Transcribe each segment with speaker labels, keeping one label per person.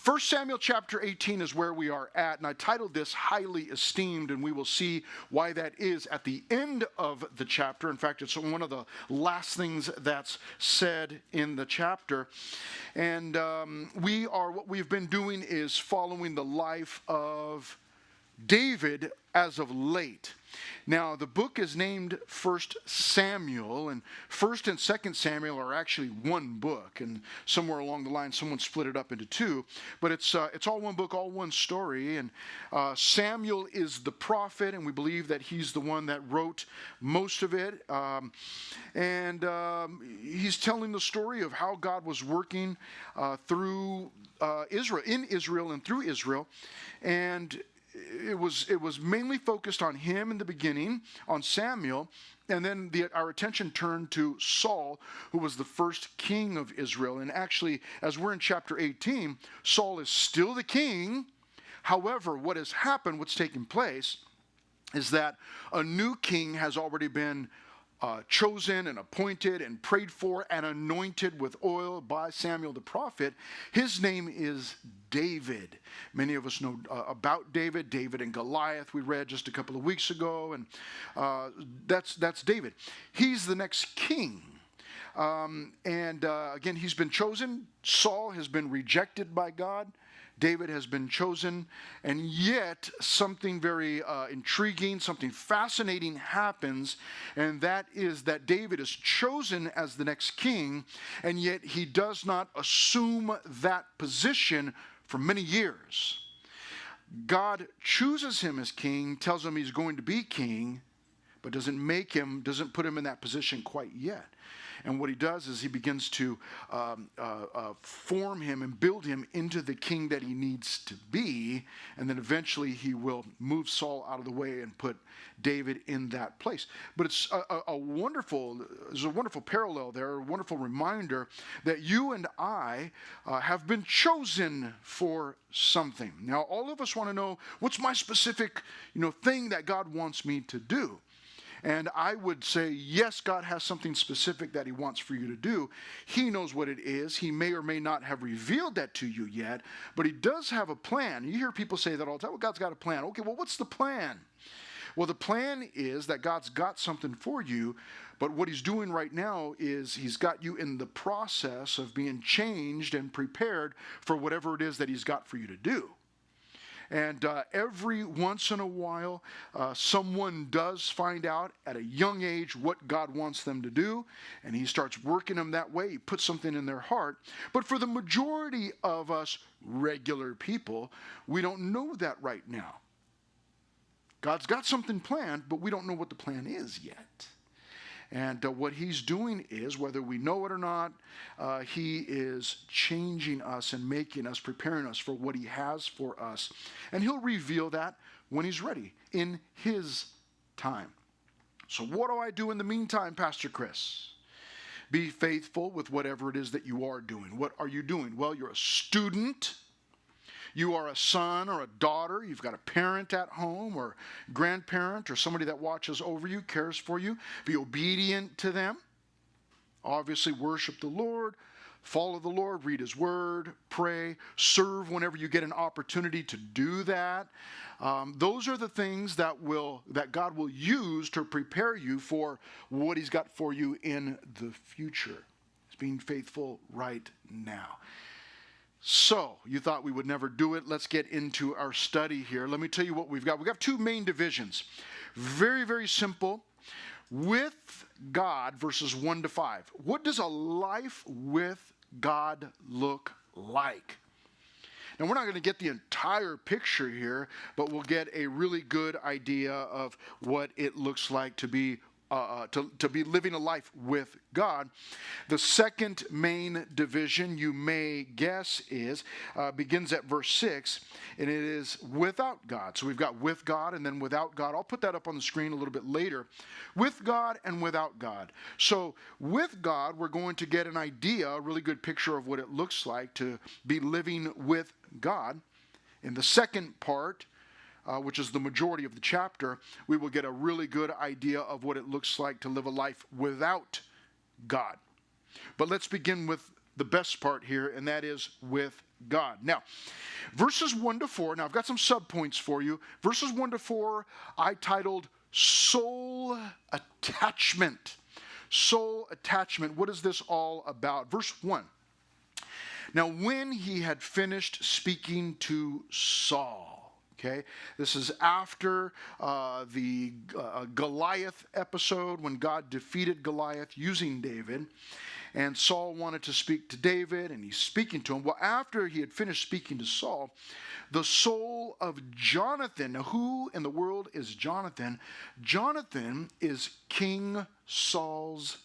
Speaker 1: 1 Samuel chapter 18 is where we are at, and I titled this Highly Esteemed, and we will see why that is at the end of the chapter. In fact, it's one of the last things that's said in the chapter. And what we've been doing is following the life of David as of late. Now, the book is named 1 Samuel, and 1 and 2 Samuel are actually one book, and somewhere along the line, someone split it up into two, but it's all one book, all one story, and Samuel is the prophet, and we believe that he's the one that wrote most of it, and he's telling the story of how God was working through Israel, in Israel and through Israel, and it was mainly focused on him in the beginning, on Samuel, and then our attention turned to Saul, who was the first king of Israel. And actually, as we're in chapter 18, Saul is still the king. However, what has happened, what's taken place, is that a new king has already been chosen and appointed and prayed for and anointed with oil by Samuel the prophet. His name is David. Many of us know about David and Goliath we read just a couple of weeks ago, and that's David. He's the next king. Again, he's been chosen. Saul has been rejected by God. David has been chosen, and yet something very intriguing, something fascinating happens, and that is that David is chosen as the next king, and yet he does not assume that position for many years. God chooses him as king, tells him he's going to be king, but doesn't put him in that position quite yet. And what he does is he begins to form him and build him into the king that he needs to be. And then eventually he will move Saul out of the way and put David in that place. But it's there's a wonderful parallel there, a wonderful reminder that you and I have been chosen for something. Now, all of us want to know, what's my specific, thing that God wants me to do? And I would say, yes, God has something specific that he wants for you to do. He knows what it is. He may or may not have revealed that to you yet, but he does have a plan. You hear people say that all the time. Well, God's got a plan. Okay, well, what's the plan? Well, the plan is that God's got something for you, but what he's doing right now is he's got you in the process of being changed and prepared for whatever it is that he's got for you to do. And every once in a while, someone does find out at a young age what God wants them to do, and he starts working them that way. He puts something in their heart. But for the majority of us regular people, we don't know that right now. God's got something planned, but we don't know what the plan is yet. And what he's doing is, whether we know it or not, he is changing us and making us, preparing us for what he has for us. And he'll reveal that when he's ready, in his time. So what do I do in the meantime, Pastor Chris? Be faithful with whatever it is that you are doing. What are you doing? Well, you're a student. You are a son or a daughter. You've got a parent at home or grandparent or somebody that watches over you, cares for you. Be obedient to them. Obviously, worship the Lord. Follow the Lord. Read his word. Pray. Serve whenever you get an opportunity to do that. Those are the things that God will use to prepare you for what he's got for you in the future. It's being faithful right now. So, you thought we would never do it. Let's get into our study here. Let me tell you what we've got. We've got two main divisions. Very, very simple. With God, verses 1 to 5. What does a life with God look like? Now, we're not going to get the entire picture here, but we'll get a really good idea of what it looks like to be living a life with God. The second main division, you may guess, begins at verse 6, and it is without God. So we've got with God and then without God. I'll put that up on the screen a little bit later. With God and without God. So with God, we're going to get an idea, a really good picture of what it looks like to be living with God. In the second part, which is the majority of the chapter, we will get a really good idea of what it looks like to live a life without God. But let's begin with the best part here, and that is with God. Now, verses 1 to 4, now I've got some subpoints for you. Verses 1 to 4, I titled Soul Attachment. Soul attachment. What is this all about? Verse 1. Now, when he had finished speaking to Saul, okay, this is after the Goliath episode when God defeated Goliath using David, and Saul wanted to speak to David, and he's speaking to him. Well, after he had finished speaking to Saul, the soul of Jonathan. Now, who in the world is Jonathan? Jonathan is King Saul's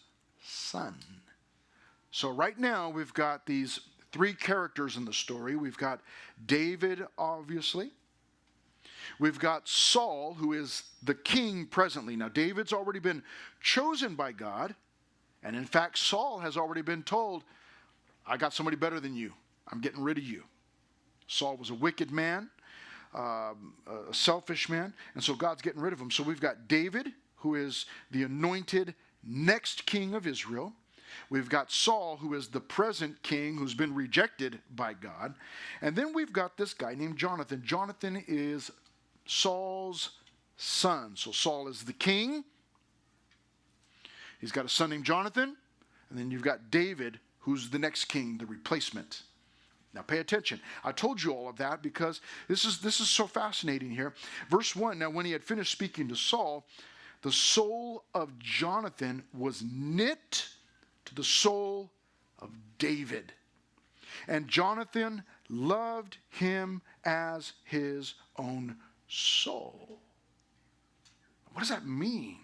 Speaker 1: son. So right now we've got these three characters in the story. We've got David, obviously. We've got Saul, who is the king presently. Now, David's already been chosen by God. And in fact, Saul has already been told, I got somebody better than you. I'm getting rid of you. Saul was a wicked man, a selfish man. And so God's getting rid of him. So we've got David, who is the anointed next king of Israel. We've got Saul, who is the present king, who's been rejected by God. And then we've got this guy named Jonathan. Jonathan is Saul's son. So Saul is the king. He's got a son named Jonathan. And then you've got David, who's the next king, the replacement. Now pay attention. I told you all of that because this is so fascinating here. Verse 1, now when he had finished speaking to Saul, the soul of Jonathan was knit to the soul of David. And Jonathan loved him as his own soul. What does that mean?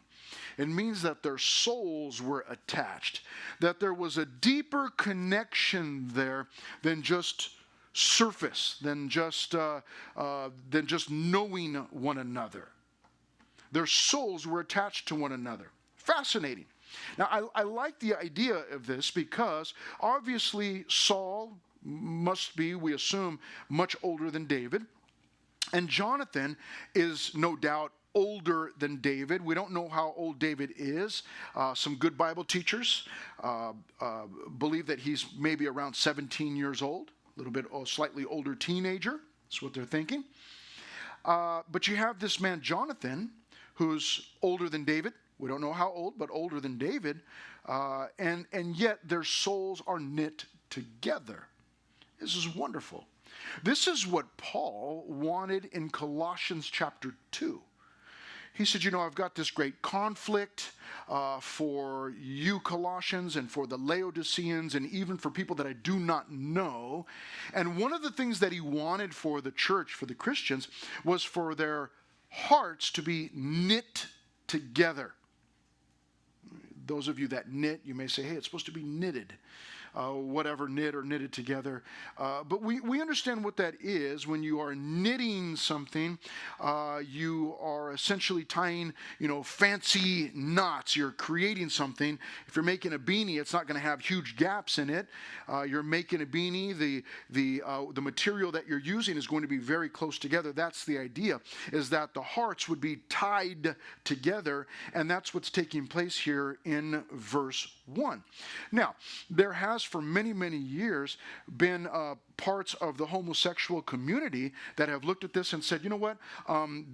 Speaker 1: It means that their souls were attached, that there was a deeper connection there than just surface, than just knowing one another. Their souls were attached to one another. Fascinating. Now, I like the idea of this because obviously Saul must be, we assume, much older than David. And Jonathan is no doubt older than David. We don't know how old David is. Some good Bible teachers believe that he's maybe around 17 years old, a little bit slightly older teenager. That's what they're thinking. But you have this man, Jonathan, who's older than David. We don't know how old, but older than David. And yet their souls are knit together. This is wonderful. This is what Paul wanted in Colossians chapter 2. He said, you know, I've got this great conflict for you Colossians and for the Laodiceans and even for people that I do not know. And one of the things that he wanted for the church, for the Christians, was for their hearts to be knit together. Those of you that knit, you may say, hey, it's supposed to be knitted. Whatever, knit or knitted together. But we understand what that is. When you are knitting something, you are essentially tying, fancy knots. You're creating something. If you're making a beanie, it's not going to have huge gaps in it. You're making a beanie. The material that you're using is going to be very close together. That's the idea, is that the hearts would be tied together, and that's what's taking place here in verse 1. Now, there has for many, many years been parts of the homosexual community that have looked at this and said, you know what,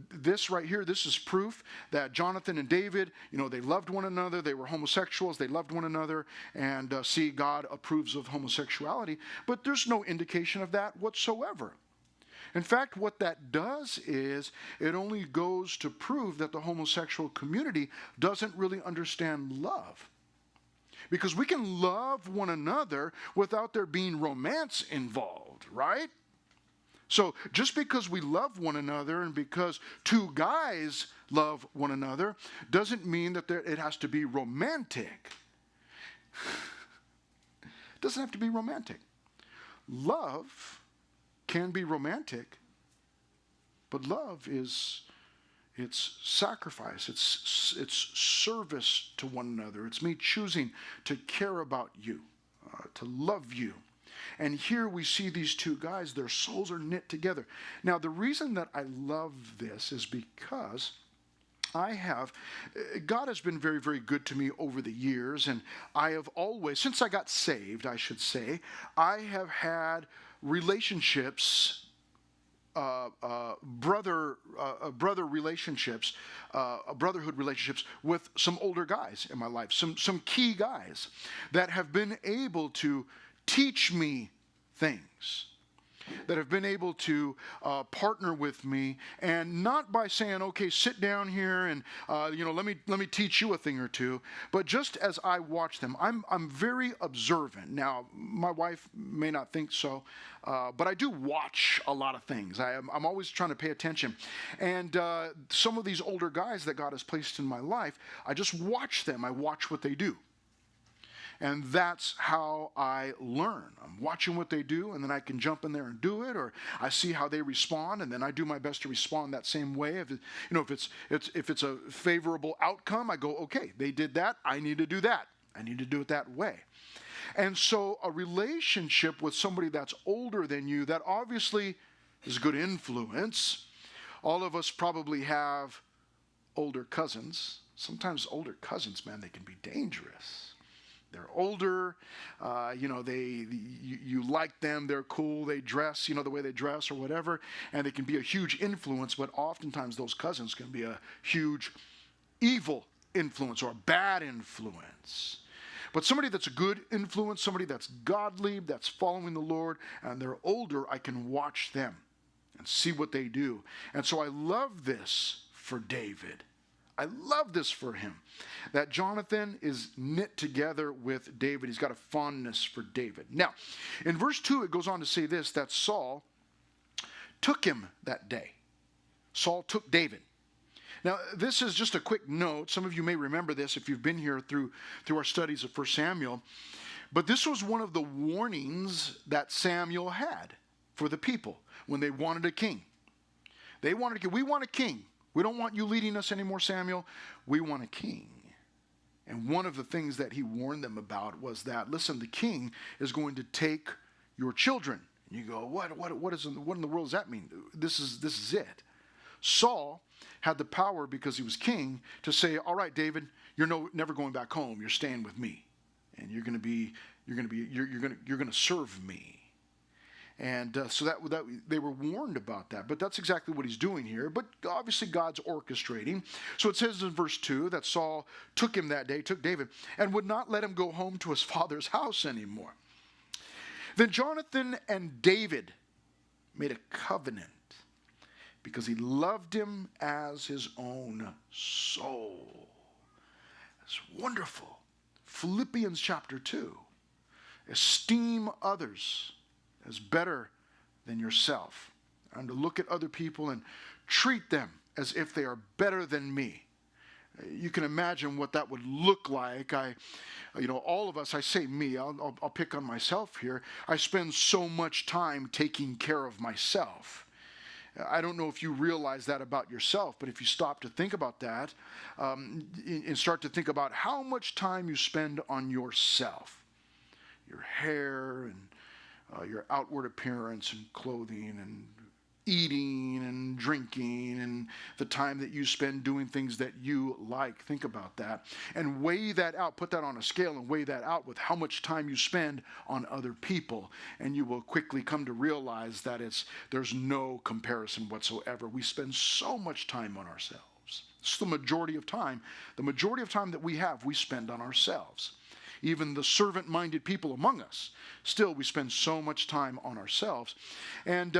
Speaker 1: this right here, this is proof that Jonathan and David, they loved one another, they were homosexuals, they loved one another, and see, God approves of homosexuality. But there's no indication of that whatsoever. In fact, what that does is it only goes to prove that the homosexual community doesn't really understand love. Because we can love one another without there being romance involved, right? So just because we love one another and because two guys love one another doesn't mean that it has to be romantic. It doesn't have to be romantic. Love can be romantic, but love is... it's sacrifice, it's service to one another. It's me choosing to care about you, to love you. And here we see these two guys, their souls are knit together. Now, the reason that I love this is because I have, God has been very, very good to me over the years, and I have always, since I got saved, I should say, I have had relationships, brother relationships, brotherhood relationships with some older guys in my life, some key guys that have been able to teach me things, that have been able to partner with me, and not by saying, okay, sit down here and let me teach you a thing or two, but just as I watch them. I'm very observant. Now, my wife may not think so, but I do watch a lot of things. I'm always trying to pay attention, and some of these older guys that God has placed in my life, I just watch them. I watch what they do. And that's how I learn. I'm watching what they do, and then I can jump in there and do it, or I see how they respond, and then I do my best to respond that same way. If it's a favorable outcome, I go, okay, they did that, I need to do that. I need to do it that way. And so a relationship with somebody that's older than you, that obviously is a good influence. All of us probably have older cousins. Sometimes older cousins, man, they can be dangerous. They're older, you like them, they're cool, they dress, the way they dress or whatever, and they can be a huge influence, but oftentimes those cousins can be a huge evil influence or a bad influence. But somebody that's a good influence, somebody that's godly, that's following the Lord, and they're older, I can watch them and see what they do. And so I love this for David. I love this for him, that Jonathan is knit together with David. He's got a fondness for David. Now, in verse 2, it goes on to say this, that Saul took him that day. Saul took David. Now, this is just a quick note. Some of you may remember this if you've been here through our studies of 1 Samuel. But this was one of the warnings that Samuel had for the people when they wanted a king. We want a king. We don't want you leading us anymore, Samuel. We want a king. And one of the things that he warned them about was that, listen, the king is going to take your children. And you go, what in the world does that mean? This is it. Saul had the power, because he was king, to say, all right, David, you're never going back home. You're staying with me, and you're going to serve me. And so that they were warned about that. But that's exactly what he's doing here. But obviously God's orchestrating. So it says in verse 2 that Saul took him that day, took David, and would not let him go home to his father's house anymore. Then Jonathan and David made a covenant, because he loved him as his own soul. That's wonderful. Philippians chapter 2. Esteem others as better than yourself, and to look at other people and treat them as if they are better than me. You can imagine what that would look like. All of us, I say me, I'll pick on myself here. I spend so much time taking care of myself. I don't know if you realize that about yourself, but if you stop to think about that, and start to think about how much time you spend on yourself, your hair and your outward appearance and clothing and eating and drinking and the time that you spend doing things that you like. Think about that and weigh that out. Put that on a scale and weigh that out with how much time you spend on other people. And you will quickly come to realize that there's no comparison whatsoever. We spend so much time on ourselves. It's the majority of time. The majority of time that we have, we spend on ourselves. Even the servant-minded people among us, still we spend so much time on ourselves. And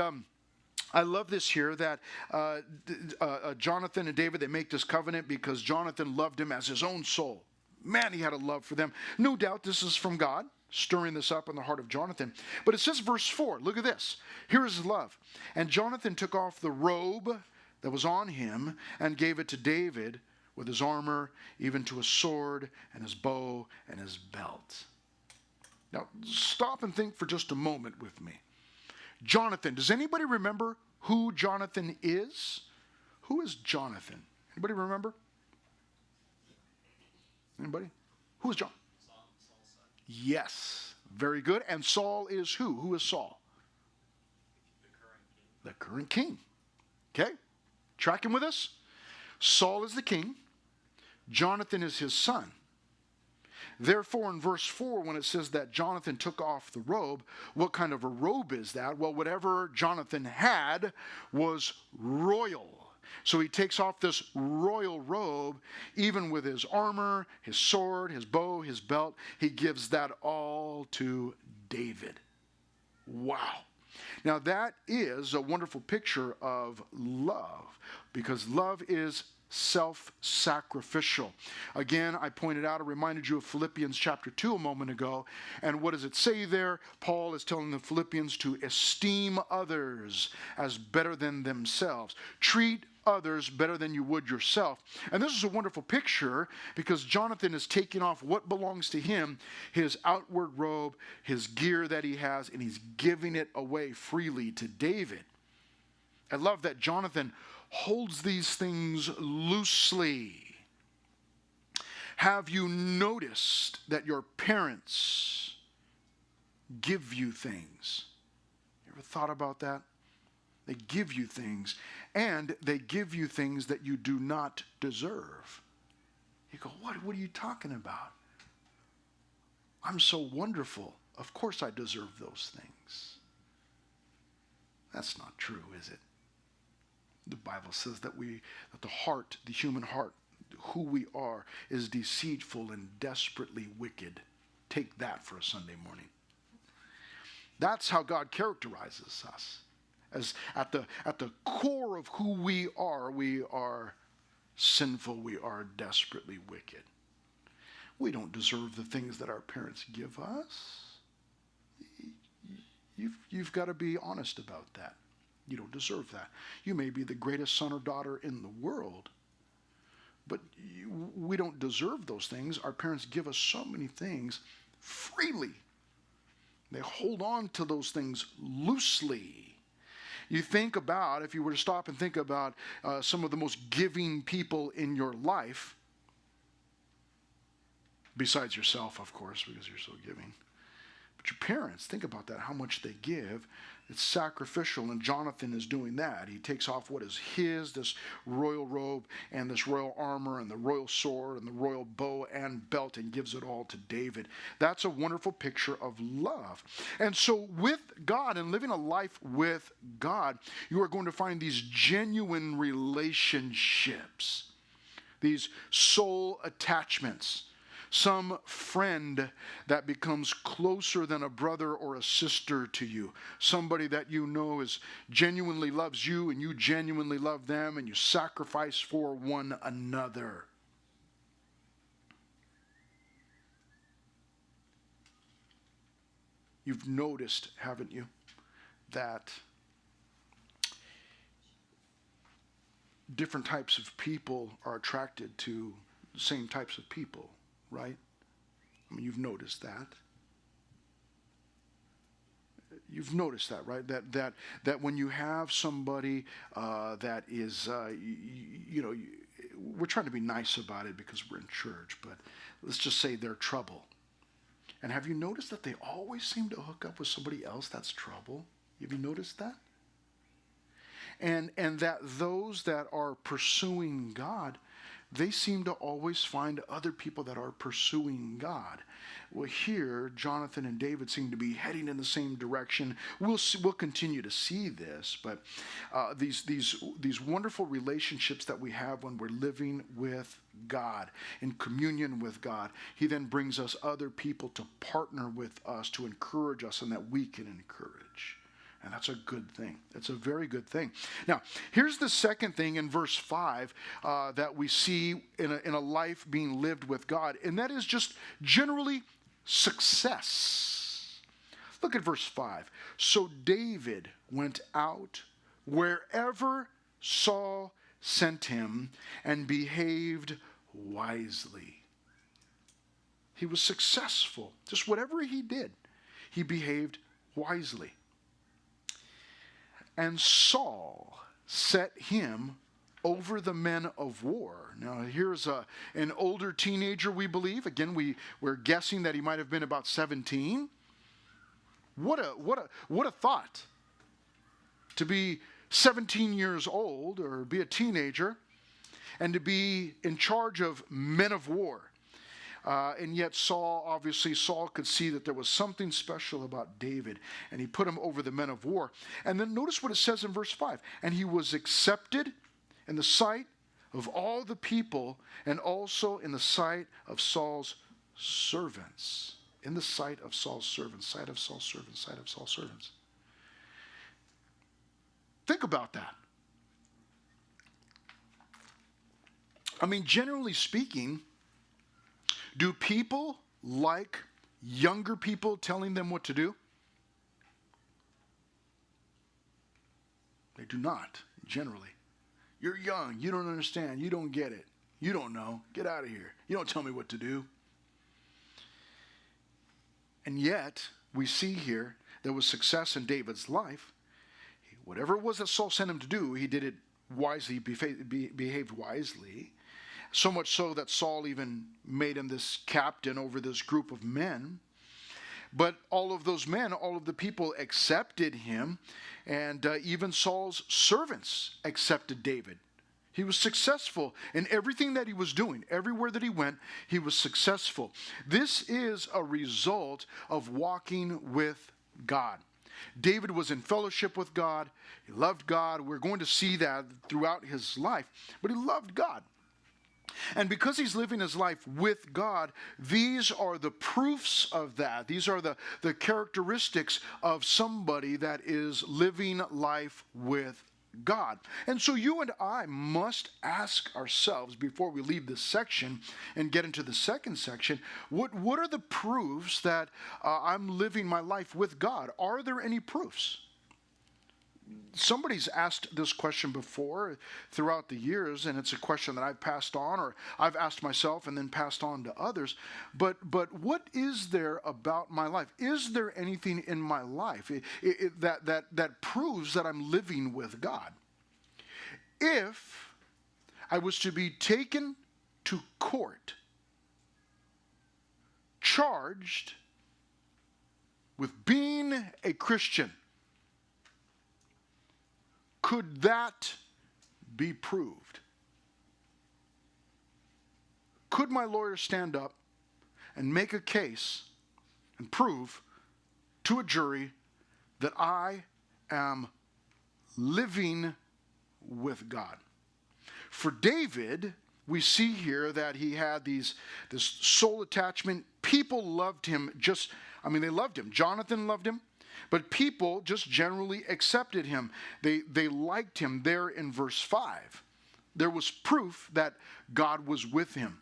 Speaker 1: I love this here that Jonathan and David, they make this covenant because Jonathan loved him as his own soul. Man, he had a love for them. No doubt this is from God, stirring this up in the heart of Jonathan. But it says verse 4, look at this. Here is his love. And Jonathan took off the robe that was on him and gave it to David, with his armor, even to his sword and his bow and his belt. Now, stop and think for just a moment with me. Jonathan, does anybody remember who Jonathan is? Who is Jonathan? Anybody remember? Anybody? Who is John? Saul's son. Yes, very good. And Saul is who? Who is Saul? The current king. The current king. Okay, tracking with us? Saul is the king. Jonathan is his son. Therefore, in verse 4, when it says that Jonathan took off the robe, what kind of a robe is that? Well, whatever Jonathan had was royal. So he takes off this royal robe, even with his armor, his sword, his bow, his belt. He gives that all to David. Wow. Now that is a wonderful picture of love, because love is self-sacrificial. Again, I pointed out, I reminded you of Philippians chapter 2 a moment ago. And what does it say there? Paul is telling the Philippians to esteem others as better than themselves. Treat others better than you would yourself. And this is a wonderful picture because Jonathan is taking off what belongs to him, his outward robe, his gear that he has, and he's giving it away freely to David. I love that Jonathan holds these things loosely. Have you noticed that your parents give you things? You ever thought about that? They give you things, and they give you things that you do not deserve. You go, what are you talking about? I'm so wonderful. Of course I deserve those things. That's not true, is it? The Bible says that the heart, the human heart, who we are, is deceitful and desperately wicked. Take that for a Sunday morning. That's how God characterizes us. As at the core of who we are sinful, we are desperately wicked. We don't deserve the things that our parents give us. You've got to be honest about that. You don't deserve that. You may be the greatest son or daughter in the world, but we don't deserve those things. Our parents give us so many things freely. They hold on to those things loosely. You think about, if you were to stop and think about some of the most giving people in your life, besides yourself, of course, because you're so giving. But your parents, think about that, how much they give. It's sacrificial, and Jonathan is doing that. He takes off what is his, this royal robe and this royal armor and the royal sword and the royal bow and belt, and gives it all to David. That's a wonderful picture of love. And so with God and living a life with God, you are going to find these genuine relationships, these soul attachments. Some friend that becomes closer than a brother or a sister to you. Somebody that you know is genuinely loves you and you genuinely love them and you sacrifice for one another. You've noticed, haven't you, that different types of people are attracted to the same types of people. Right? I mean, you've noticed that. You've noticed that, right? That when you have somebody that is, we're trying to be nice about it because we're in church, but let's just say they're trouble. And have you noticed that they always seem to hook up with somebody else that's trouble? Have you noticed that? And that those that are pursuing God, they seem to always find other people that are pursuing God. Well, here, Jonathan and David seem to be heading in the same direction. We'll continue to see this, but these wonderful relationships that we have when we're living with God, in communion with God, He then brings us other people to partner with us, to encourage us, and that we can encourage. And that's a good thing. It's a very good thing. Now, here's the second thing in verse 5 that we see in a life being lived with God, and that is just generally success. Look at verse 5. So David went out wherever Saul sent him and behaved wisely. He was successful. Just whatever he did, he behaved wisely. And Saul set him over the men of war. Now, here's an older teenager, we believe. Again, we're guessing that he might have been about 17. What a thought, to be 17 years old or be a teenager and to be in charge of men of war. And yet Saul could see that there was something special about David, and he put him over the men of war. And then notice what it says in verse 5. And he was accepted in the sight of all the people, and also in the sight of Saul's servants. In the sight of Saul's servants, sight of Saul's servants, sight of Saul's servants. Think about that. I mean, generally speaking, do people like younger people telling them what to do? They do not, generally. You're young. You don't understand. You don't get it. You don't know. Get out of here. You don't tell me what to do. And yet, we see here there was success in David's life. Whatever it was that Saul sent him to do, he did it wisely, behaved wisely. So much so that Saul even made him this captain over this group of men. But all of those men, all of the people accepted him, and even Saul's servants accepted David. He was successful in everything that he was doing. Everywhere that he went, he was successful. This is a result of walking with God. David was in fellowship with God. He loved God. We're going to see that throughout his life. But he loved God. And because he's living his life with God, these are the proofs of that. These are the characteristics of somebody that is living life with God. And so you and I must ask ourselves before we leave this section and get into the second section, what are the proofs that I'm living my life with God? Are there any proofs? Somebody's asked this question before throughout the years, and it's a question that I've passed on, or I've asked myself and then passed on to others. But what is there about my life? Is there anything in my life that proves that I'm living with God? If I was to be taken to court, charged with being a Christian, could that be proved? Could my lawyer stand up and make a case and prove to a jury that I am living with God? For David, we see here that he had this soul attachment. People loved him they loved him. Jonathan loved him. But people just generally accepted him. They liked him there in verse 5. There was proof that God was with him.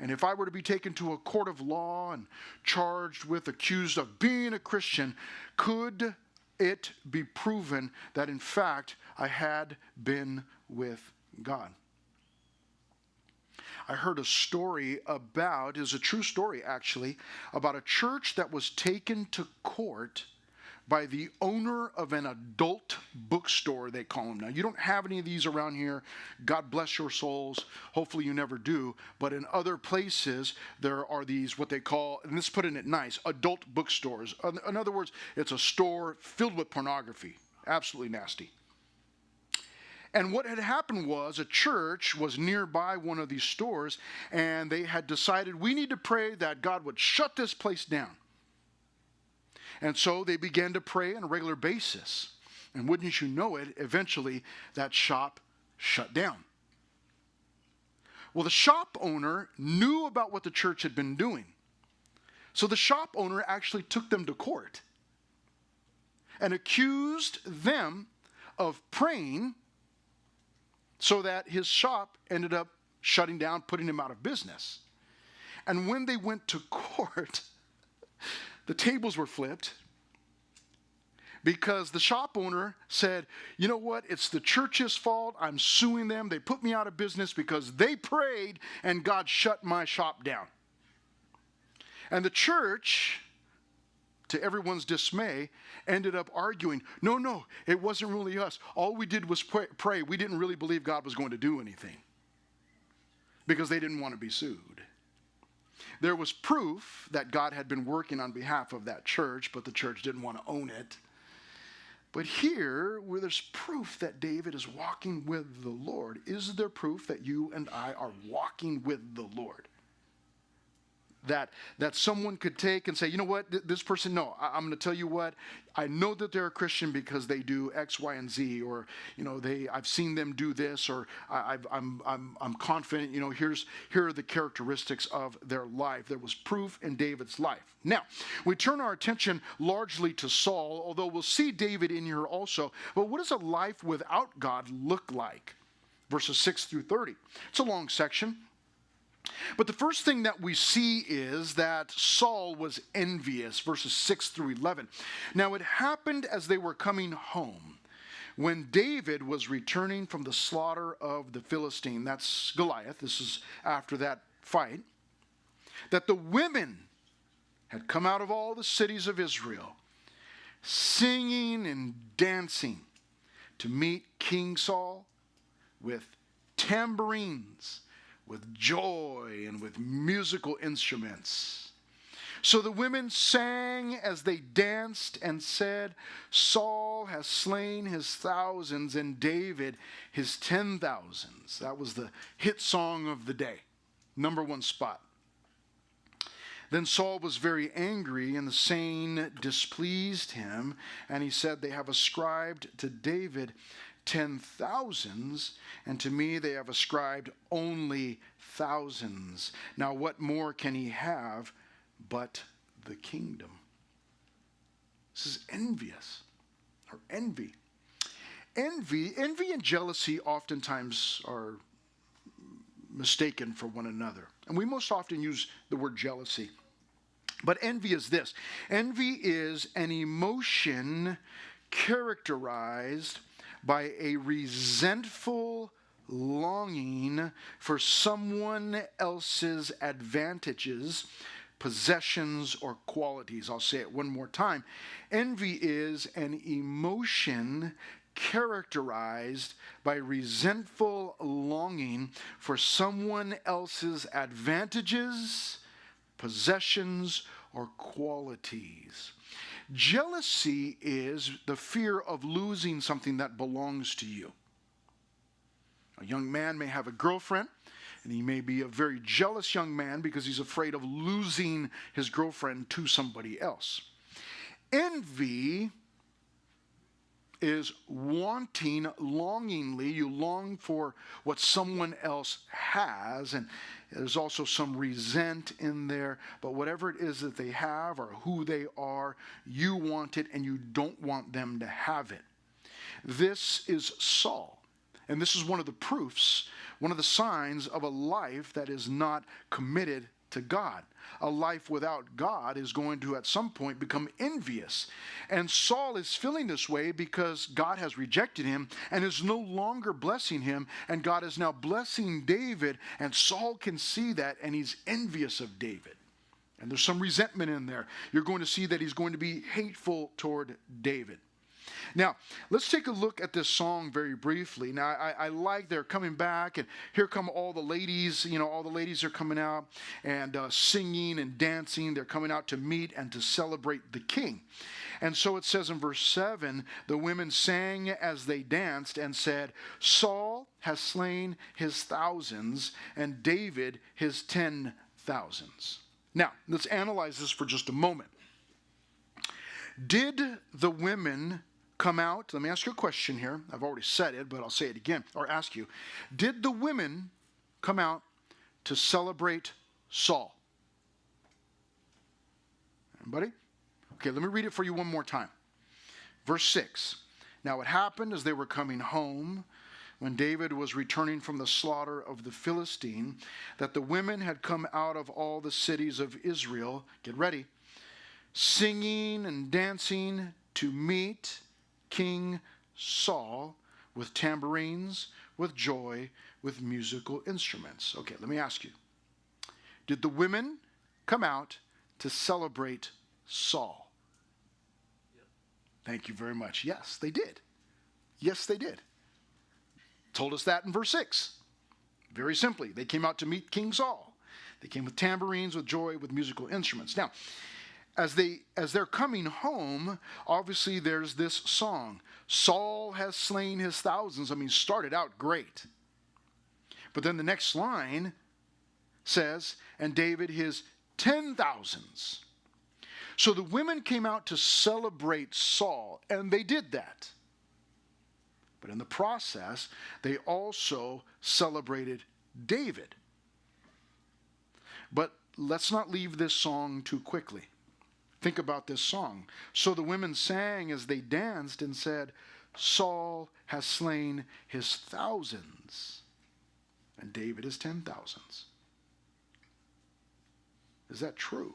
Speaker 1: And if I were to be taken to a court of law and accused of being a Christian, could it be proven that in fact I had been with God? I heard a story it's a true story actually, about a church that was taken to court by the owner of an adult bookstore, they call them. Now, you don't have any of these around here. God bless your souls. Hopefully you never do. But in other places, there are these, what they call, and let's put it nice, adult bookstores. In other words, it's a store filled with pornography. Absolutely nasty. And what had happened was a church was nearby one of these stores, and they had decided, we need to pray that God would shut this place down. And so they began to pray on a regular basis. And wouldn't you know it, eventually that shop shut down. Well, the shop owner knew about what the church had been doing. So the shop owner actually took them to court and accused them of praying so that his shop ended up shutting down, putting him out of business. And when they went to court, the tables were flipped because the shop owner said, you know what, it's the church's fault. I'm suing them. They put me out of business because they prayed and God shut my shop down. And the church, to everyone's dismay, ended up arguing, no, it wasn't really us. All we did was pray. We didn't really believe God was going to do anything because they didn't want to be sued. There was proof that God had been working on behalf of that church, but the church didn't want to own it. But here, where there's proof that David is walking with the Lord, is there proof that you and I are walking with the Lord? That someone could take and say, you know what, this person, no, I'm going to tell you what, I know that they're a Christian because they do X, Y, and Z, or I've seen them do this, or I'm confident. Here are the characteristics of their life. There was proof in David's life. Now we turn our attention largely to Saul, although we'll see David in here also. But what does a life without God look like? Verses 6 through 30. It's a long section. But the first thing that we see is that Saul was envious, verses 6 through 11. Now it happened as they were coming home, when David was returning from the slaughter of the Philistine, that's Goliath, this is after that fight, that the women had come out of all the cities of Israel, singing and dancing to meet King Saul with tambourines, with joy, and with musical instruments. So the women sang as they danced and said, Saul has slain his thousands and David his 10,000s. That was the hit song of the day. Number one spot. Then Saul was very angry, and the saying displeased him, and he said, they have ascribed to David 10,000s, and to me they have ascribed only thousands. Now what more can he have but the kingdom? This is envious, or envy. Envy and jealousy oftentimes are mistaken for one another. And we most often use the word jealousy. But envy is this. Envy is an emotion characterized by a resentful longing for someone else's advantages, possessions, or qualities. I'll say it one more time. Envy is an emotion characterized by resentful longing for someone else's advantages, possessions, or qualities. Jealousy is the fear of losing something that belongs to you. A young man may have a girlfriend, and he may be a very jealous young man because he's afraid of losing his girlfriend to somebody else. Envy is wanting, longingly, you long for what someone else has, and there's also some resent in there, but whatever it is that they have or who they are, you want it and you don't want them to have it. This is Saul, and this is one of the proofs, one of the signs of a life that is not committed to God. A life without God is going to at some point become envious. And Saul is feeling this way because God has rejected him and is no longer blessing him, and God is now blessing David, and Saul can see that, and he's envious of David. And there's some resentment in there. You're going to see that he's going to be hateful toward David. Now, let's take a look at this song very briefly. Now, I like they're coming back, and here come all the ladies. All the ladies are coming out and singing and dancing. They're coming out to meet and to celebrate the king. And so it says in verse 7, the women sang as they danced and said, Saul has slain his thousands and David his 10,000s. Now, let's analyze this for just a moment. Did the women come out? Let me ask you a question here. I've already said it, but I'll say it again, or ask you. Did the women come out to celebrate Saul? Anybody? Okay, let me read it for you one more time. Verse 6. Now it happened as they were coming home, when David was returning from the slaughter of the Philistine, that the women had come out of all the cities of Israel, get ready, singing and dancing to meet King Saul with tambourines, with joy, with musical instruments. Okay, let me ask you. Did the women come out to celebrate Saul? Yep. Thank you very much. Yes, they did. Yes, they did. Told us that in verse 6. Very simply, they came out to meet King Saul. They came with tambourines, with joy, with musical instruments. Now, as they're coming home, obviously there's this song. Saul has slain his thousands. I mean, started out great. But then the next line says, and David his 10,000s. So the women came out to celebrate Saul, and they did that. But in the process, they also celebrated David. But let's not leave this song too quickly. Think about this song. So the women sang as they danced and said, Saul has slain his thousands, and David his 10,000s. Is that true?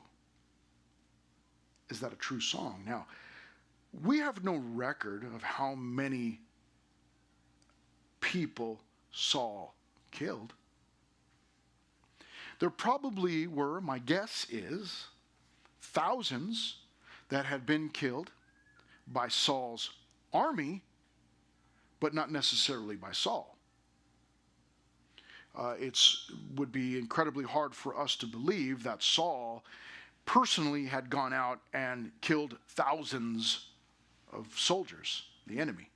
Speaker 1: Is that a true song? Now, we have no record of how many people Saul killed. There probably were, my guess is, thousands that had been killed by Saul's army, but not necessarily by Saul. It would be incredibly hard for us to believe that Saul personally had gone out and killed thousands of soldiers, the enemy.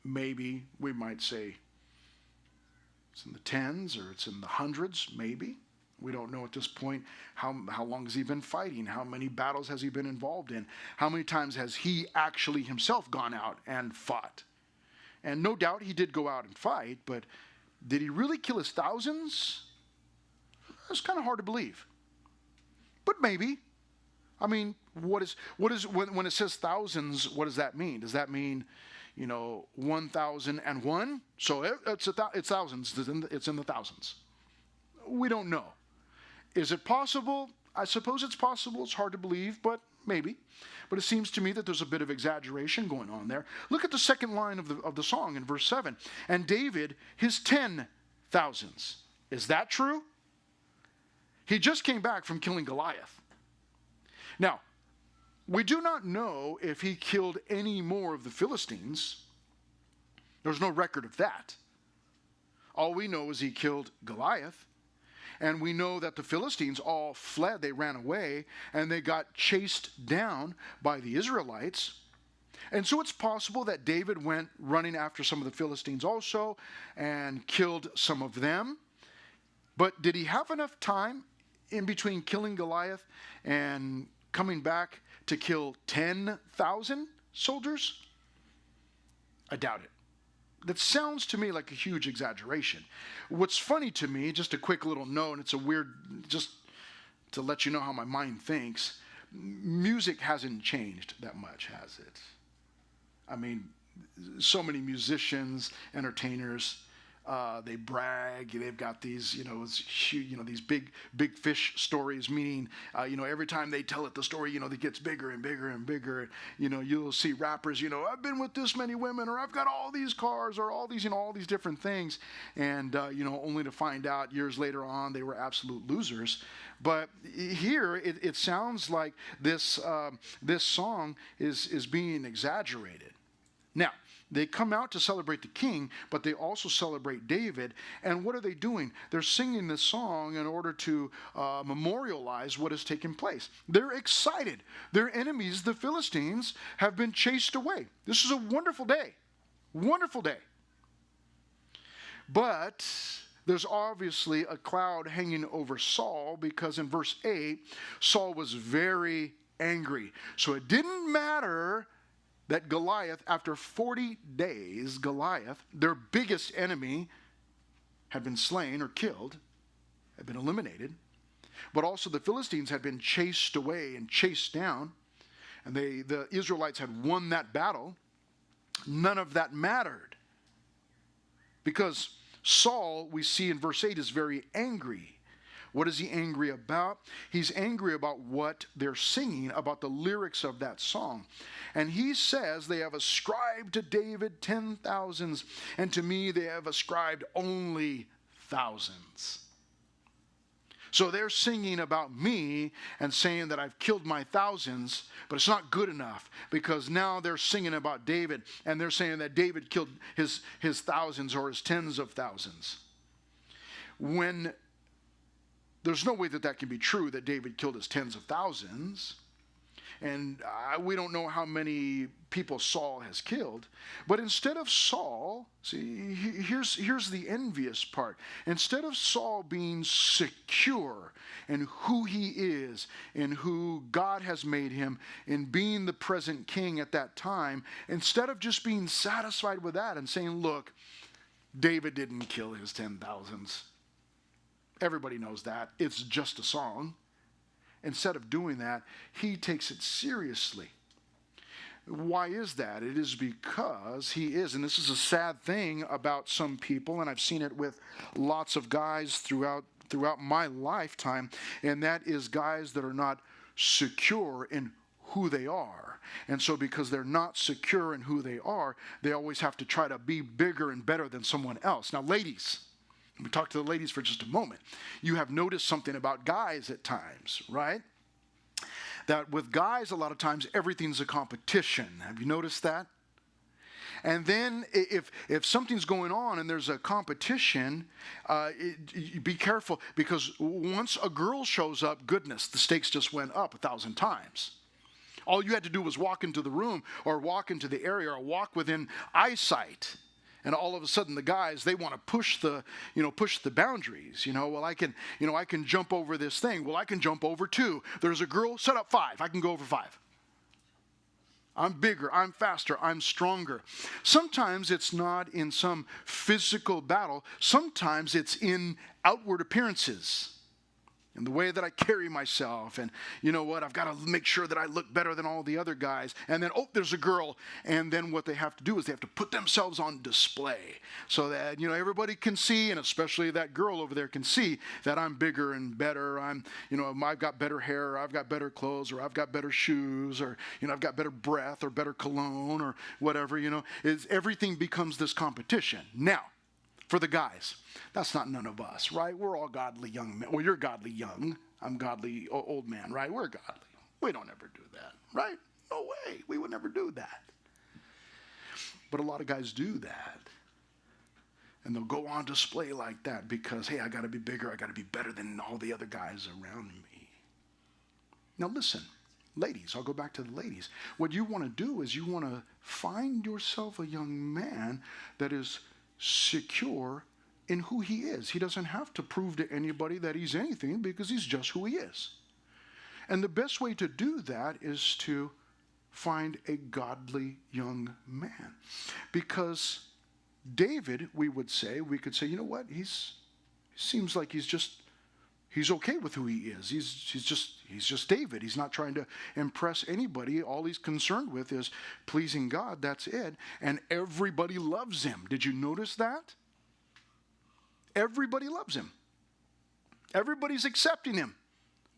Speaker 1: Maybe we might say it's in the tens or it's in the hundreds, maybe. We don't know at this point how long has he been fighting, how many battles has he been involved in, how many times has he actually himself gone out and fought. And no doubt he did go out and fight, but did he really kill his thousands? It's kind of hard to believe. But maybe. I mean, what is when it says thousands, what does that mean? Does that mean, 1,001? So it's thousands. It's in the thousands. We don't know. Is it possible? I suppose it's possible. It's hard to believe, but maybe. But it seems to me that there's a bit of exaggeration going on there. Look at the second line of the song in verse 7. And David, his 10,000s. Is that true? He just came back from killing Goliath. Now, we do not know if he killed any more of the Philistines. There's no record of that. All we know is he killed Goliath. And we know that the Philistines all fled, they ran away, and they got chased down by the Israelites. And so it's possible that David went running after some of the Philistines also and killed some of them. But did he have enough time in between killing Goliath and coming back to kill 10,000 soldiers? I doubt it. That sounds to me like a huge exaggeration. What's funny to me, just a quick little note, and it's a weird, just to let you know how my mind thinks, music hasn't changed that much, has it? I mean, so many musicians, entertainers, they brag. They've got these, these big fish stories. Meaning, every time they tell it, the story, it gets bigger and bigger and bigger. You'll see rappers. I've been with this many women, or I've got all these cars, or all these, all these different things, and only to find out years later on they were absolute losers. But here, it sounds like this song is being exaggerated. Now, they come out to celebrate the king, but they also celebrate David. And what are they doing? They're singing this song in order to memorialize what has taken place. They're excited. Their enemies, the Philistines, have been chased away. This is a wonderful day. Wonderful day. But there's obviously a cloud hanging over Saul, because in verse 8, Saul was very angry. So it didn't matter that Goliath, after 40 days, Goliath, their biggest enemy, had been slain or killed, had been eliminated. But also the Philistines had been chased away and chased down. And the Israelites had won that battle. None of that mattered. Because Saul, we see in verse 8, is very angry. What is he angry about? He's angry about what they're singing, about the lyrics of that song. And he says they have ascribed to David 10,000s, and to me they have ascribed only thousands. So they're singing about me and saying that I've killed my thousands, but it's not good enough, because now they're singing about David, and they're saying that David killed his thousands or his tens of thousands. When there's no way that that can be true, that David killed his tens of thousands. And we don't know how many people Saul has killed. But instead of Saul, see, here's the envious part. Instead of Saul being secure in who he is, in who God has made him, in being the present king at that time, instead of just being satisfied with that and saying, look, David didn't kill his 10,000s. Everybody knows that. It's just a song. Instead of doing that, he takes it seriously. Why is that? It is because he is, and this is a sad thing about some people, and I've seen it with lots of guys throughout my lifetime, and that is guys that are not secure in who they are. And so because they're not secure in who they are, they always have to try to be bigger and better than someone else. Now, ladies, we talk to the ladies for just a moment. You have noticed something about guys at times, right? That with guys, a lot of times, everything's a competition. Have you noticed that? And then if something's going on and there's a competition, be careful, because once a girl shows up, goodness, the stakes just went up 1,000 times. All you had to do was walk into the room or walk into the area or walk within eyesight. And all of a sudden, the guys, they want to push the boundaries. Well, I can jump over this thing. Well, I can jump over 2. There's a girl, set up 5. I can go over 5. I'm bigger, I'm faster, I'm stronger. Sometimes it's not in some physical battle. Sometimes it's in outward appearances. And the way that I carry myself, and you know what, I've got to make sure that I look better than all the other guys. And then, there's a girl. And then what they have to do is they have to put themselves on display so that, everybody can see, and especially that girl over there can see that I'm bigger and better. I've got better hair, or I've got better clothes, or I've got better shoes, or, I've got better breath or better cologne or whatever, everything becomes this competition. Now, for the guys, that's not none of us, right? We're all godly young men. Well, you're godly young. I'm godly old man, right? We're godly. We don't ever do that, right? No way. We would never do that. But a lot of guys do that. And they'll go on display like that because, hey, I got to be bigger. I got to be better than all the other guys around me. Now listen, ladies, I'll go back to the ladies. What you want to do is you want to find yourself a young man that is secure in who he is. He doesn't have to prove to anybody that he's anything because he's just who he is. And the best way to do that is to find a godly young man. Because David, we could say, you know what? He seems like he's okay with who he is. He's just David. He's not trying to impress anybody. All he's concerned with is pleasing God. That's it. And everybody loves him. Did you notice that? Everybody loves him. Everybody's accepting him.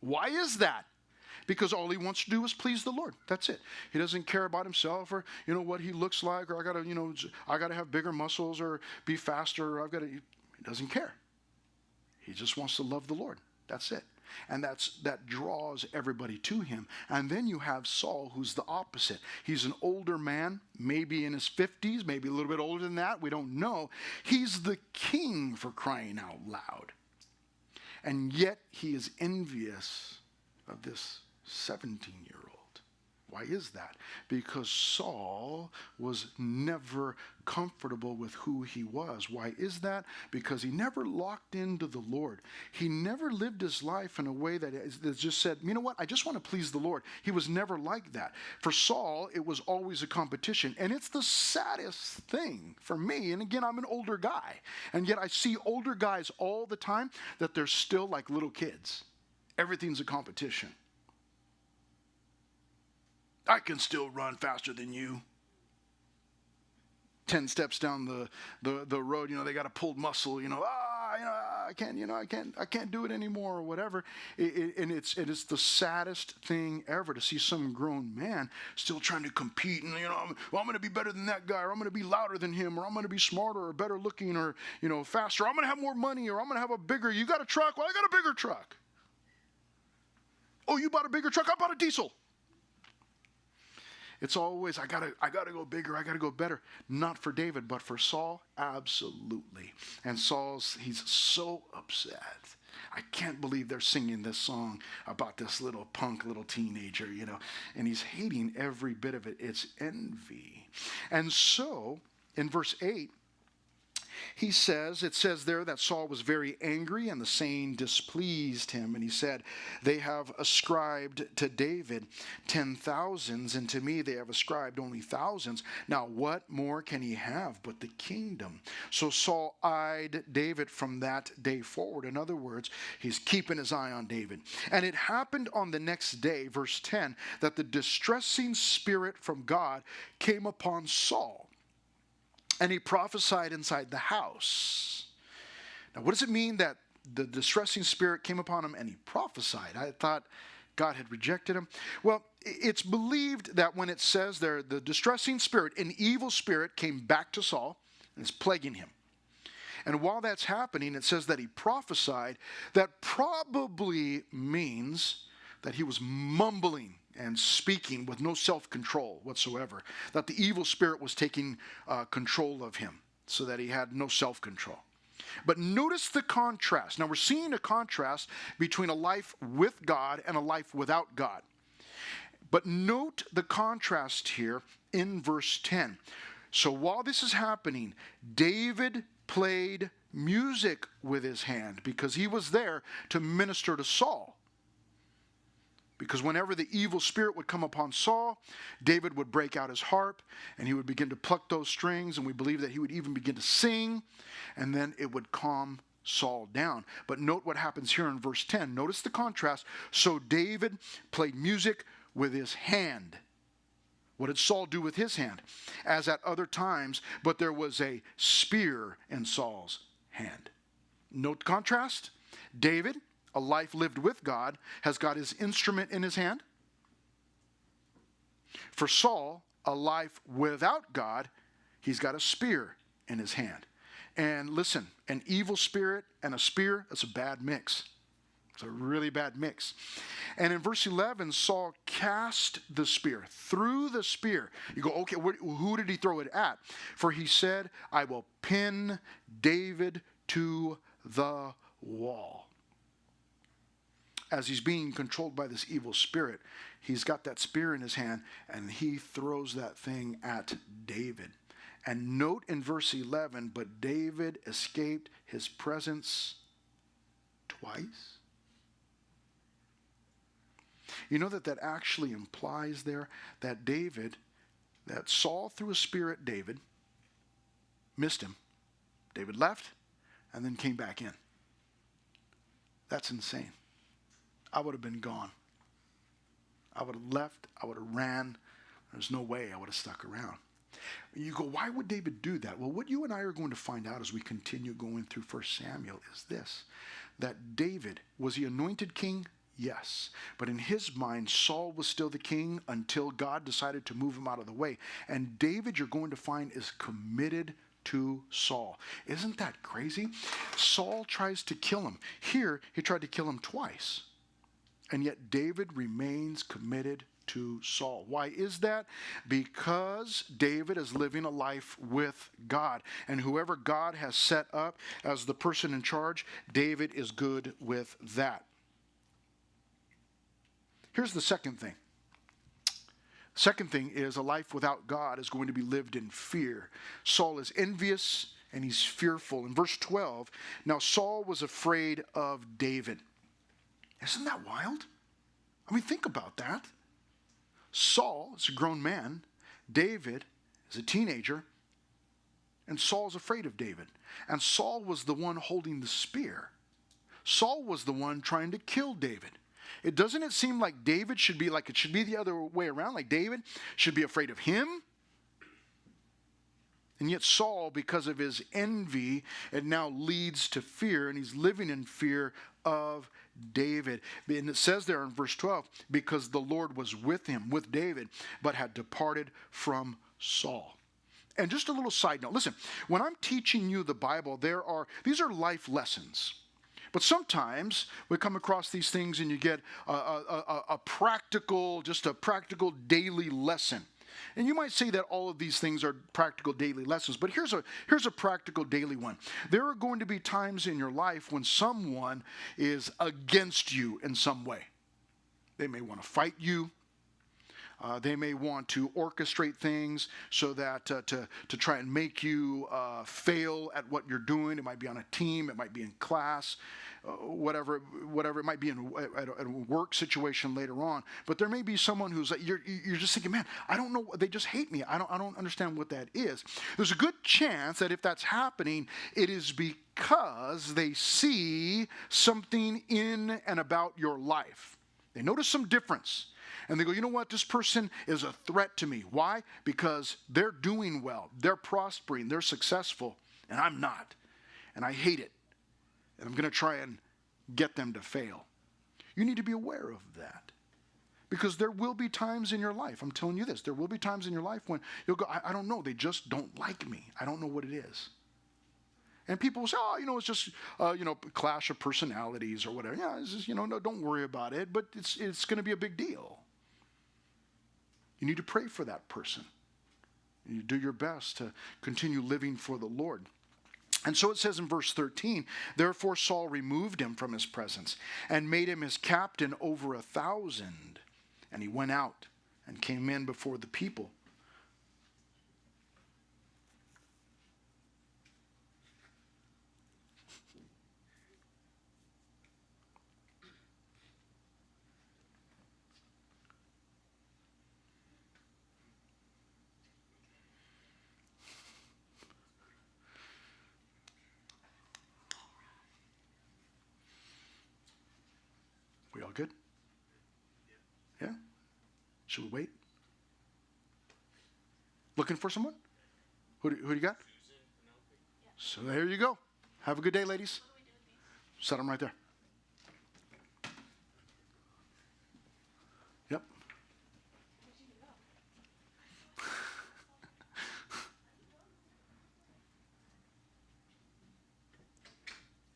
Speaker 1: Why is that? Because all he wants to do is please the Lord. That's it. He doesn't care about himself or what he looks like, or I gotta have bigger muscles or be faster, or he doesn't care. He just wants to love the Lord. That's it. And that draws everybody to him. And then you have Saul, who's the opposite. He's an older man, maybe in his 50s, maybe a little bit older than that. We don't know. He's the king, for crying out loud. And yet he is envious of this 17-year-old. Why is that? Because Saul was never comfortable with who he was. Why is that? Because he never locked into the Lord. He never lived his life in a way that just said, you know what, I just want to please the Lord. He was never like that. For Saul, it was always a competition. And it's the saddest thing for me. And again, I'm an older guy. And yet I see older guys all the time that they're still like little kids. Everything's a competition. I can still run faster than you. 10 steps down the road, they got a pulled muscle, I can't do it anymore or whatever. And it's the saddest thing ever to see some grown man still trying to compete and, I'm going to be better than that guy, or I'm going to be louder than him, or I'm going to be smarter or better looking, or, faster. I'm going to have more money, or I'm going to have a bigger, you got a truck? Well, I got a bigger truck. Oh, you bought a bigger truck? I bought a diesel. It's always, I gotta go bigger, I gotta go better. Not for David, but for Saul, absolutely. And he's so upset. I can't believe they're singing this song about this little punk little teenager, and he's hating every bit of it. It's envy. And so, in verse 8, it says there that Saul was very angry, and the saying displeased him. And he said, they have ascribed to David 10,000s, and to me they have ascribed only thousands. Now what more can he have but the kingdom? So Saul eyed David from that day forward. In other words, he's keeping his eye on David. And it happened on the next day, verse 10, that the distressing spirit from God came upon Saul, and he prophesied inside the house. Now, what does it mean that the distressing spirit came upon him and he prophesied? I thought God had rejected him. Well, it's believed that when it says there, the distressing spirit, an evil spirit, came back to Saul and is plaguing him. And while that's happening, it says that he prophesied. That probably means that he was mumbling and speaking with no self-control whatsoever, that the evil spirit was taking control of him so that he had no self-control. But notice the contrast. Now we're seeing a contrast between a life with God and a life without God. But note the contrast here in verse 10. So while this is happening, David played music with his hand because he was there to minister to Saul. Because whenever the evil spirit would come upon Saul, David would break out his harp, and he would begin to pluck those strings, and we believe that he would even begin to sing, and then it would calm Saul down. But note what happens here in verse 10. Notice the contrast. So David played music with his hand. What did Saul do with his hand? As at other times, but there was a spear in Saul's hand. Note the contrast. David, a life lived with God, has got his instrument in his hand. For Saul, a life without God, he's got a spear in his hand. And listen, an evil spirit and a spear, that's a bad mix. It's a really bad mix. And in verse 11, Saul cast the spear, threw the spear. You go, okay, who did he throw it at? For he said, I will pin David to the wall. As he's being controlled by this evil spirit, he's got that spear in his hand, and he throws that thing at David. And note in verse 11, but David escaped his presence twice. You know that actually implies there that that Saul threw a spear at David, missed him. David left, and then came back in. That's insane. I would have been gone. I would have left. I would have ran. There's no way I would have stuck around. You go, why would David do that? Well, what you and I are going to find out as we continue going through 1 Samuel is this, that David, was he anointed king? Yes. But in his mind, Saul was still the king until God decided to move him out of the way. And David, you're going to find, is committed to Saul. Isn't that crazy? Saul tries to kill him. Here, he tried to kill him twice. And yet David remains committed to Saul. Why is that? Because David is living a life with God. And whoever God has set up as the person in charge, David is good with that. Here's the second thing. Second thing is a life without God is going to be lived in fear. Saul is envious and he's fearful. In verse 12, now Saul was afraid of David. Isn't that wild? I mean, think about that. Saul is a grown man. David is a teenager. And Saul's afraid of David. And Saul was the one holding the spear. Saul was the one trying to kill David. Doesn't it seem like David should be like, it should be the other way around, like David should be afraid of him? And yet Saul, because of his envy, it now leads to fear, and he's living in fear of David. And it says there in verse 12, because the Lord was with him, with David, but had departed from Saul. And just a little side note, listen, when I'm teaching you the Bible, these are life lessons. But sometimes we come across these things and you get a practical daily lesson. And you might say that all of these things are practical daily lessons, but here's a practical daily one. There are going to be times in your life when someone is against you in some way. They may want to fight you. They may want to orchestrate things so that to try and make you fail at what you're doing. It might be on a team. It might be in class. Whatever it might be at a work situation later on. But there may be someone who's like, you're just thinking, man, I don't know. They just hate me. I don't understand what that is. There's a good chance that if that's happening, it is because they see something in and about your life. They notice some difference. And they go, you know what? This person is a threat to me. Why? Because they're doing well. They're prospering. They're successful. And I'm not. And I hate it. And I'm going to try and get them to fail. You need to be aware of that. Because there will be times in your life, I'm telling you this, there will be times in your life when you'll go, I don't know, they just don't like me. I don't know what it is. And people will say, it's just, clash of personalities or whatever. Yeah, it's just, no, don't worry about it. But it's going to be a big deal. You need to pray for that person. You do your best to continue living for the Lord. And so it says in verse 13, therefore Saul removed him from his presence and made him his captain over 1,000. And he went out and came in before the people. We all good? Yeah? Should we wait? Looking for someone? Who do you got? So there you go. Have a good day, ladies. Set them right there. Yep.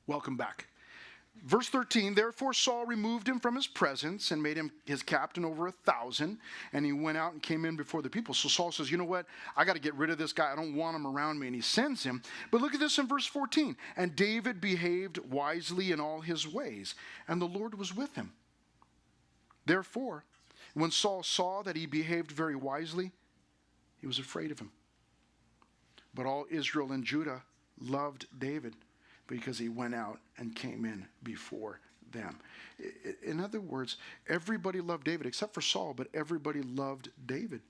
Speaker 1: Welcome back. Verse 13, therefore Saul removed him from his presence and made him his captain over 1,000. And he went out and came in before the people. So Saul says, you know what? I got to get rid of this guy. I don't want him around me. And he sends him. But look at this in verse 14. And David behaved wisely in all his ways, and the Lord was with him. Therefore, when Saul saw that he behaved very wisely, he was afraid of him. But all Israel and Judah loved David, because he went out and came in before them. In other words, everybody loved David except for Saul, but everybody loved David.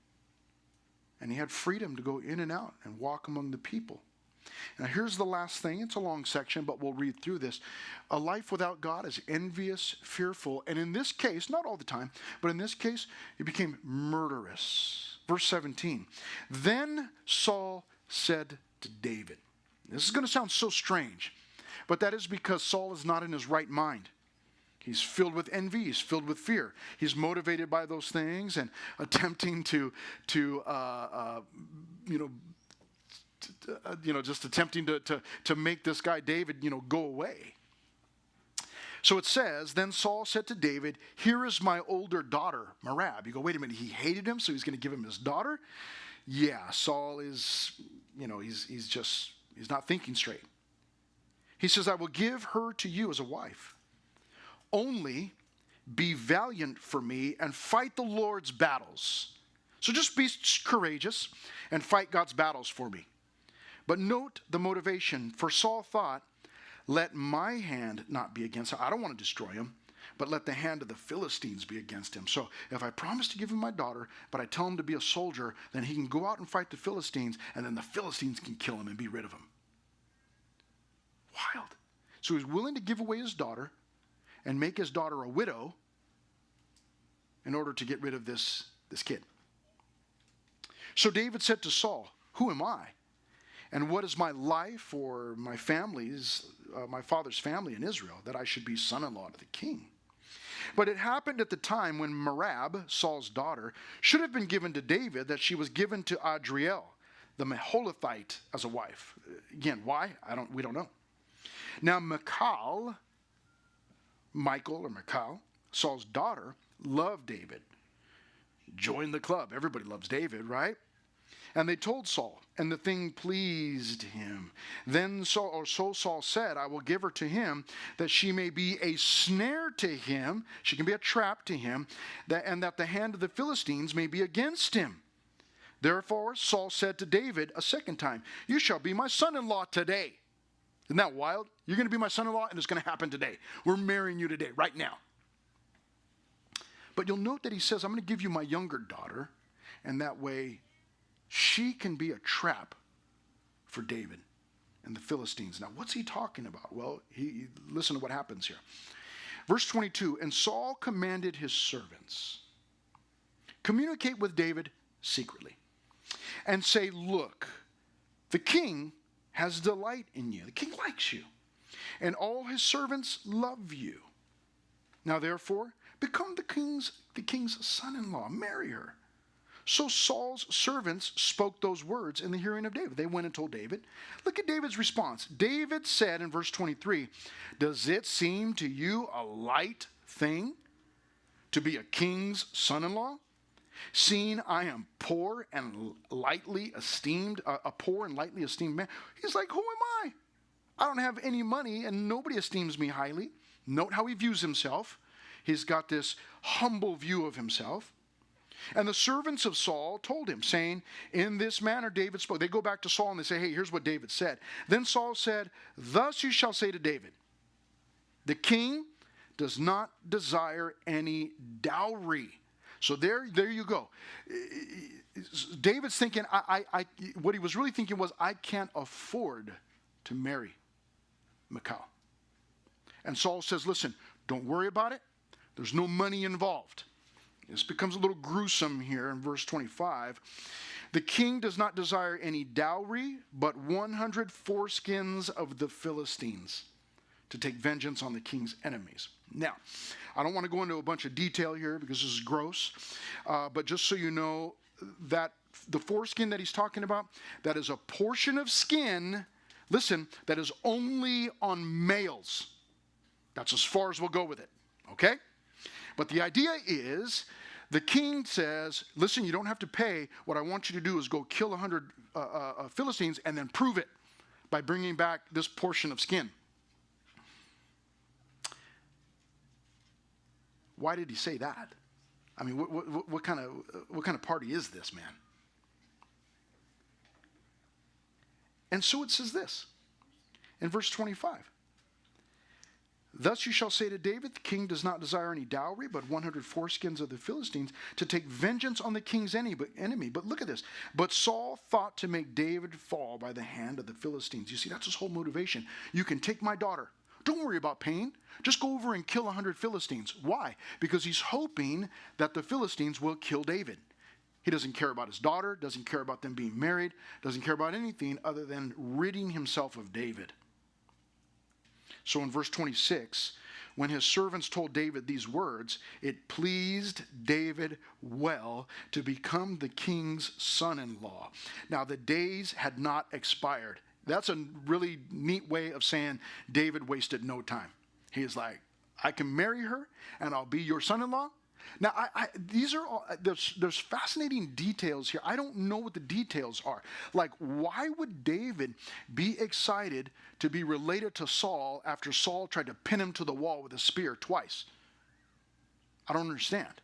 Speaker 1: And he had freedom to go in and out and walk among the people. Now here's the last thing. It's a long section, but we'll read through this. A life without God is envious, fearful, and in this case, not all the time, but in this case, it became murderous. Verse 17. Then Saul said to David, this is going to sound so strange, but that is because Saul is not in his right mind. He's filled with envy. He's filled with fear. He's motivated by those things and attempting just attempting to make this guy David, go away. So it says, then Saul said to David, here is my older daughter, Merab. You go, wait a minute, he hated him, so he's going to give him his daughter? Yeah, Saul is, he's not thinking straight. He says, I will give her to you as a wife. Only be valiant for me and fight the Lord's battles. So just be courageous and fight God's battles for me. But note the motivation. For Saul thought, let my hand not be against him. I don't want to destroy him, but let the hand of the Philistines be against him. So if I promise to give him my daughter, but I tell him to be a soldier, then he can go out and fight the Philistines, and then the Philistines can kill him and be rid of him. Wild. So he's willing to give away his daughter and make his daughter a widow in order to get rid of this kid. So David said to Saul, who am I? And what is my life or my father's family in Israel, that I should be son-in-law to the king? But it happened at the time when Merab, Saul's daughter, should have been given to David, that she was given to Adriel, the Meholathite, as a wife. Again, why? We don't know. Now Michal, Saul's daughter, loved David. Join the club. Everybody loves David, right? And they told Saul, and the thing pleased him. Then so Saul said, I will give her to him, that she may be a snare to him. She can be a trap to him, and that the hand of the Philistines may be against him. Therefore Saul said to David a second time, you shall be my son-in-law today. Isn't that wild? You're going to be my son-in-law, and it's going to happen today. We're marrying you today, right now. But you'll note that he says, I'm going to give you my younger daughter, and that way she can be a trap for David and the Philistines. Now, what's he talking about? Well, listen to what happens here. Verse 22, and Saul commanded his servants, communicate with David secretly, and say, look, the king has delight in you. The king likes you, and all his servants love you. Now, therefore, become the king's son-in-law. Marry her. So Saul's servants spoke those words in the hearing of David. They went and told David. Look at David's response. David said in verse 23, does it seem to you a light thing to be a king's son-in-law? Seeing I am poor and lightly esteemed, a poor and lightly esteemed man. He's like, who am I? I don't have any money and nobody esteems me highly. Note how he views himself. He's got this humble view of himself. And the servants of Saul told him, saying, in this manner David spoke. They go back to Saul and they say, hey, here's what David said. Then Saul said, thus you shall say to David, the king does not desire any dowry. So there you go. David's thinking, what he was really thinking was, I can't afford to marry Michal. And Saul says, listen, don't worry about it. There's no money involved. This becomes a little gruesome here in verse 25. The king does not desire any dowry, but 100 foreskins of the Philistines to take vengeance on the king's enemies. Now, I don't want to go into a bunch of detail here because this is gross, but just so you know that the foreskin that he's talking about, that is a portion of skin, listen, that is only on males. That's as far as we'll go with it, okay? But the idea is, the king says, listen, you don't have to pay. What I want you to do is go kill 100 Philistines and then prove it by bringing back this portion of skin. Why did he say that? I mean, what kind of party is this, man? And so it says this in verse 25. Thus you shall say to David, the king does not desire any dowry, but 100 foreskins of the Philistines to take vengeance on the king's enemy. But look at this. But Saul thought to make David fall by the hand of the Philistines. You see, that's his whole motivation. You can take my daughter. Don't worry about paying. Just go over and kill 100 Philistines. Why? Because he's hoping that the Philistines will kill David. He doesn't care about his daughter, doesn't care about them being married, doesn't care about anything other than ridding himself of David. So in verse 26, when his servants told David these words, it pleased David well to become the king's son-in-law. Now the days had not expired. That's a really neat way of saying David wasted no time. He is like, I can marry her and I'll be your son-in-law. Now, these are all, there's fascinating details here. I don't know what the details are. Like, why would David be excited to be related to Saul after Saul tried to pin him to the wall with a spear twice? I don't understand.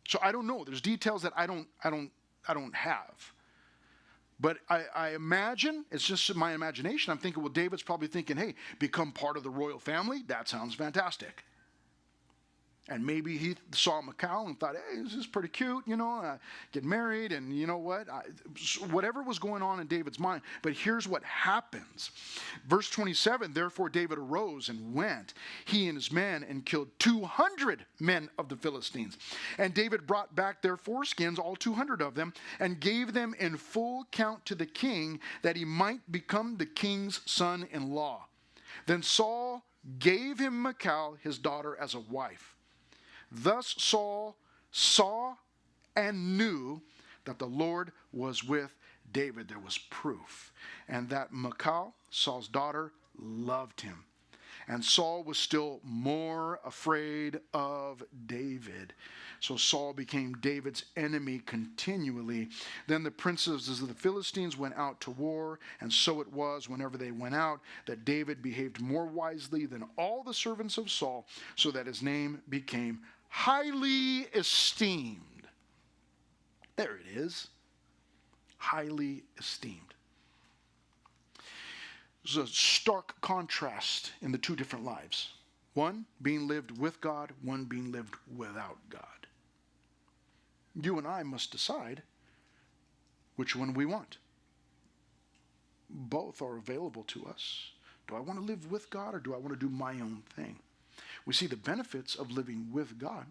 Speaker 1: So I don't know. There's details that I don't have. But I imagine, it's just my imagination, I'm thinking, well, David's probably thinking, hey, become part of the royal family? That sounds fantastic. And maybe he saw Michal and thought, hey, this is pretty cute, get married, and you know what? Whatever was going on in David's mind. But here's what happens. Verse 27, therefore David arose and went, he and his men, and killed 200 men of the Philistines. And David brought back their foreskins, all 200 of them, and gave them in full count to the king, that he might become the king's son-in-law. Then Saul gave him Michal, his daughter, as a wife. Thus Saul saw and knew that the Lord was with David. There was proof. And that Michal, Saul's daughter, loved him. And Saul was still more afraid of David. So Saul became David's enemy continually. Then the princes of the Philistines went out to war, and so it was whenever they went out that David behaved more wisely than all the servants of Saul, so that his name became highly esteemed. There it is. Highly esteemed. There's a stark contrast in the two different lives. One being lived with God, one being lived without God. You and I must decide which one we want. Both are available to us. Do I want to live with God, or do I want to do my own thing? We see the benefits of living with God.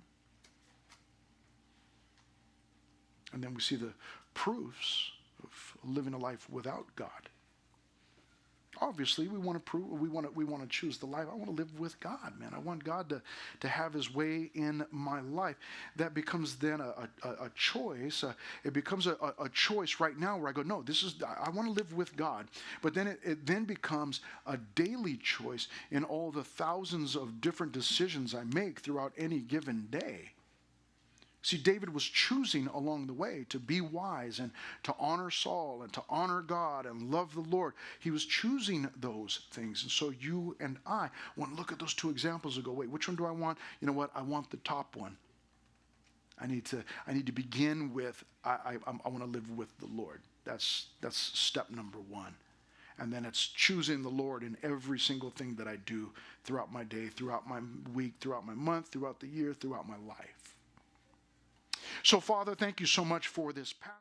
Speaker 1: And then we see the proofs of living a life without God. Obviously, we want to choose the life. I want to live with God, man. I want God to have his way in my life. That becomes then a choice. It becomes a choice right now where I go, no, I want to live with God. But then it then becomes a daily choice in all the thousands of different decisions I make throughout any given day. See, David was choosing along the way to be wise and to honor Saul and to honor God and love the Lord. He was choosing those things. And so you and I want to look at those two examples and go, wait, which one do I want? You know what? I want the top one. I need to begin with, I want to live with the Lord. That's step number one. And then it's choosing the Lord in every single thing that I do throughout my day, throughout my week, throughout my month, throughout the year, throughout my life. So, Father, thank you so much for this passage.